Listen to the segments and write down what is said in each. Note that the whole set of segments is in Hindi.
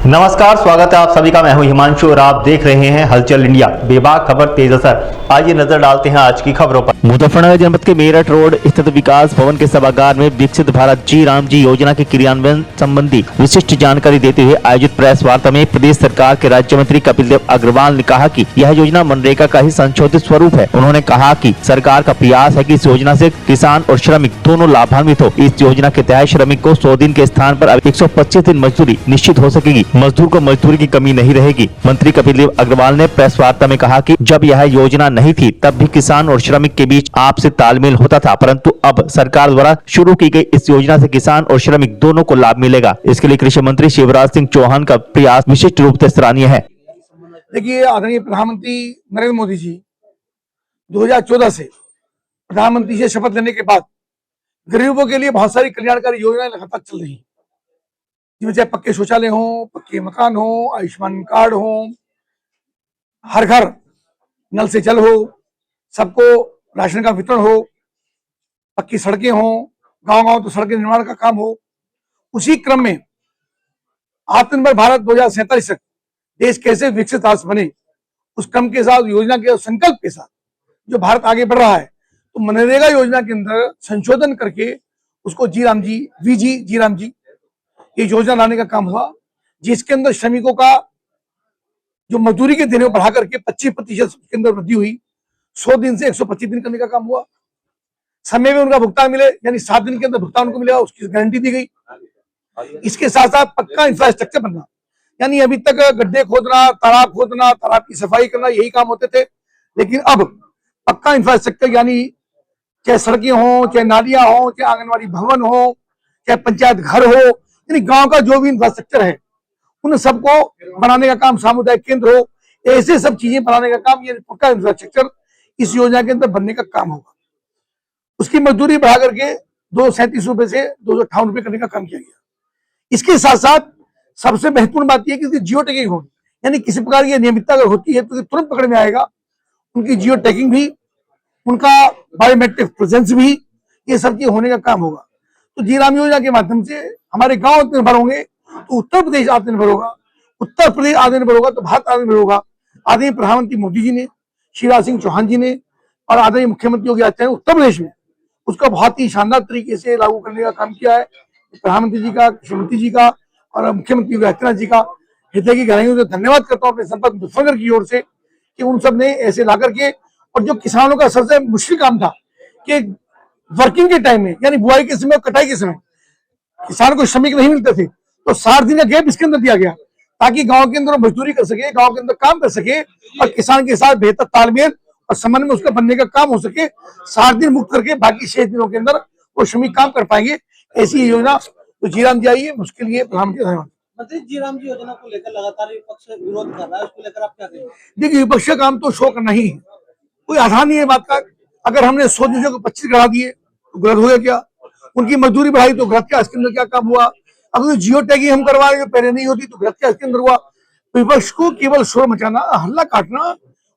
नमस्कार, स्वागत है आप सभी का। मैं हूं हिमांशु और आप देख रहे हैं हलचल इंडिया। बेबाक खबर तेज असर। आइए नजर डालते हैं आज की खबरों पर। मुजफ्फरनगर जनपद के मेरठ रोड स्थित विकास भवन के सभागार में विकसित भारत जी राम जी योजना के क्रियान्वयन संबंधी विशिष्ट जानकारी देते हुए आयोजित प्रेस वार्ता में प्रदेश सरकार के राज्य मंत्री कपिल देव अग्रवाल ने कहा कि यह योजना मनरेगा का ही संशोधित स्वरूप है। उन्होंने कहा कि सरकार का प्रयास है कि इस योजना से किसान और श्रमिक दोनों लाभान्वित हो। इस योजना के तहत श्रमिक को 100 दिन के स्थान पर अब 125 दिन मजदूरी निश्चित हो सकेगी। मजदूर को मजदूरी की कमी नहीं रहेगी। मंत्री कपिल देव अग्रवाल ने प्रेस वार्ता में कहा कि जब यह योजना नहीं थी तब भी किसान और श्रमिक के बीच आपसी तालमेल होता था, परंतु अब सरकार द्वारा शुरू की गई इस योजना से किसान और श्रमिक दोनों को लाभ मिलेगा। इसके लिए कृषि मंत्री शिवराज सिंह चौहान का प्रयास विशिष्ट रूप से सराहनीय है। देखिए, आदरणीय प्रधानमंत्री नरेंद्र मोदी जी 2014 से प्रधानमंत्री से शपथ लेने के बाद गरीबों के लिए बहुत सारी कल्याणकारी योजनाएं लगातार चल रही हैं, जिसमें चाहे पक्के शौचालय हो, पक्के मकान हो, आयुष्मान कार्ड हो, हर घर नल से जल हो, सबको राशन का वितरण हो, पक्की सड़कें हो, गांव-गांव तो सड़क निर्माण का काम हो। उसी क्रम में आत्मनिर्भर भारत 2047 तक देश कैसे विकसित राष्ट्र बने, उस क्रम के साथ, योजना के संकल्प के साथ जो भारत आगे बढ़ रहा है, तो मनरेगा योजना के अंदर संशोधन करके उसको जी राम जी ये योजना लाने का काम हुआ, जिसके अंदर श्रमिकों का जो मजदूरी के दिनों बढ़ा करके 25% के अंदर वृद्धि हुई। 100 दिन से 125 दिन करने का काम हुआ। समय में उनका भुगतान मिले, यानी 7 दिन के अंदर भुगतान उनको मिलेगा, उसकी गारंटी दी गई। इसके साथ साथ पक्का इंफ्रास्ट्रक्चर बनना, यानी अभी तक गड्ढे खोदना, तालाब की सफाई करना, यही काम होते थे, लेकिन अब पक्का इंफ्रास्ट्रक्चर, यानी चाहे सड़कें हो, चाहे नालियां हो, चाहे आंगनबाड़ी भवन हो, चाहे पंचायत घर हो, यानी गांव का जो भी इंफ्रास्ट्रक्चर है उन सबको बनाने का काम, सामुदायिक केंद्र हो, ऐसे सब चीजें बनाने का काम, ये पक्का इंफ्रास्ट्रक्चर इस योजना के अंदर बनने का काम होगा। उसकी मजदूरी बढ़ा करके 237 रुपए से 258 रुपए करने का काम किया गया। इसके साथ साथ सबसे महत्वपूर्ण बात यह कि इसकी जियो टैगिंग होगी, यानी किसी प्रकार की नियमितता अगर होती है तो तुरंत पकड़ में आएगा। उनकी जियो टैगिंग भी, उनका बायोमेट्रिक प्रेजेंस भी, ये सब चीज होने का काम होगा। तो जी राम योजना के माध्यम से हमारे गांव आत्मनिर्भर होंगे तो उत्तर प्रदेश आत्मनिर्भर होगा, उत्तर प्रदेश आत्मनिर्भर होगा तो भारत आत्मनिर्भर होगा। आदरणीय प्रधानमंत्री मोदी जी ने, शिवराज सिंह चौहान जी ने और आदरणीय मुख्यमंत्री योगी आदित्यनाथ ने उत्तर प्रदेश में उसका बहुत ही शानदार तरीके से लागू करने का काम किया है। प्रधानमंत्री जी का, कृषि मंत्री जी का और मुख्यमंत्री योगी आदित्यनाथ जी का हृदय की गहराइयों से धन्यवाद करता हूँ अपने संपर्क मुजफ्फरनगर की ओर से, कि उन सब ने ऐसे ला करके, और जो किसानों का सबसे मुश्किल काम था कि वर्किंग के टाइम में, यानी बुआई के समय और कटाई के समय किसान को श्रमिक नहीं मिलते थे, तो 60 दिन का गैप इसके अंदर दिया गया ताकि गांव के अंदर मजदूरी कर सके, गांव के अंदर काम कर सके और किसान के साथ बेहतर तालमेल और समन्वय में उसका बनने का काम हो सके। 60 दिन मुक्त करके बाकी 6 दिनों के अंदर वो श्रमिक काम कर पाएंगे। ऐसी योजना तो जी राम जी आई है, उसके लिए प्रधानमंत्री धन्यवाद। मंत्री, जी राम जी योजना को लेकर लगातार विपक्ष विरोध कर रहा है, उसको लेकर आप क्या कहेंगे? देखिए, विपक्ष का काम तो शो करना ही है, कोई आधार नहीं है बात का। अगर हमने 100 दिन को 25 बढ़ा दिए तो गलत हो गया क्या? उनकी मजदूरी बढ़ाई तो गलत क्या? इसके अंदर क्या काम हुआ? अगर जियो टैगिंग हम करवा रहे, जो पहले नहीं होती, तो गलत क्या इसके अंदर हुआ? विपक्ष को केवल शोर मचाना, हल्ला काटना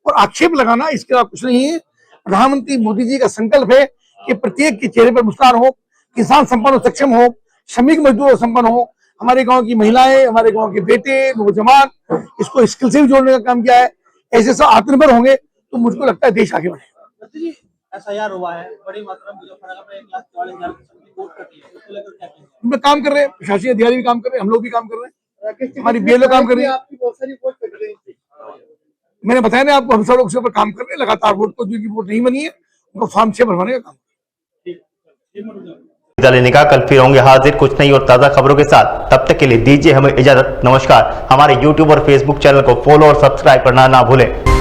और आक्षेप लगाना, इसके अलावा कुछ नहीं है। प्रधानमंत्री मोदी जी का संकल्प है कि प्रत्येक के चेहरे पर मुस्कान हो, किसान संपन्न और सक्षम हो, श्रमिक मजदूर संपन्न हो, हमारे गांव की महिलाएं, हमारे गांव के बेटे, नौजवान, इसको स्किल से भी जोड़ने का काम किया है। ऐसे सब आत्मनिर्भर होंगे तो मुझको लगता है देश आगे बढ़ेगा। SIR हुआ है, बड़ी मात्रा में मुजफ्फरनगर में 1,44,000 वोट कटी है, उसको लेकर क्या कहेंगे? हम काम कर रहे हैं, प्रशासनिक अधिकारी भी काम कर रहे हैं, हम लोग भी काम कर रहे हैं, हमारी BLO काम कर रही है। आपकी बहुत सारी वोट कट रही थी, मैंने बताया ना आपको, हम सब लोग उस पर काम कर रहे हैं लगातार। वोट को जिनकी वोट नहीं बनी है उनको फॉर्म 6 भरवाने का काम। लेने का कल फिर होंगे हाजिर कुछ नई और ताजा खबरों के साथ। तब तक के लिए दीजिए हमें इजाजत। नमस्कार। हमारे YouTube और Facebook चैनल को फॉलो और सब्सक्राइब करना ना भूलें।